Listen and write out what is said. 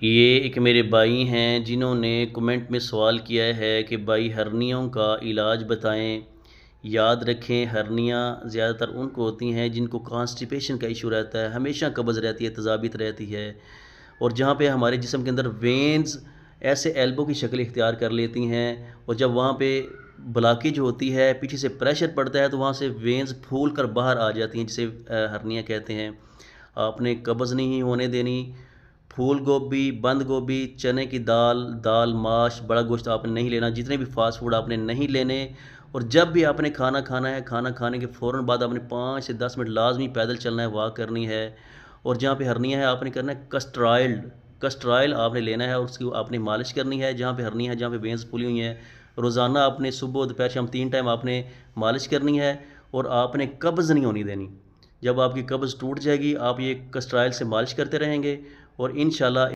ये एक मेरे भाई हैं जिन्होंने कमेंट में सवाल किया है कि भाई हर्नियों का इलाज बताएं। याद रखें, हर्नियाँ ज़्यादातर उनको होती हैं जिनको कॉन्स्टिपेशन का इशू रहता है, हमेशा कब्ज़ रहती है, तज़ाबित रहती है। और जहाँ पे हमारे जिस्म के अंदर वेन्स ऐसे एल्बो की शक्ल इख्तियार कर लेती हैं, और जब वहाँ पे ब्लॉकेज होती है, पीछे से प्रेशर पड़ता है, तो वहाँ से वेन्स फूल कर बाहर आ जाती हैं, जिसे हर्नियाँ कहते हैं। आपने कब्ज़ नहीं होने देनी। फूल गोभी, बंद गोभी, चने की दाल, दाल, माश, बड़ा गोश्त आपने नहीं लेना, जितने भी फास्ट फूड आपने नहीं लेने। और जब भी आपने खाना खाना है, खाना खाने के फ़ौरन बाद आपने 5 से 10 मिनट लाजमी पैदल चलना है, वॉक करनी है। और जहाँ पे हर्निया है आपने करना है कस्ट्राइल्ड, कस्ट्राइल आपने लेना है और उसकी आपने मालिश करनी है जहाँ पे हर्निया है, जहाँ पे वेंस फूली हुई हैं। रोज़ाना आपने सुबह दोपहर शाम 3 टाइम आपने मालिश करनी है। और आपने कब्ज़ नहीं होनी देनी। जब आपकी कब्ज़ टूट जाएगी, आप ये कस्ट्राइल से मालिश करते रहेंगे और इंशाल्लाह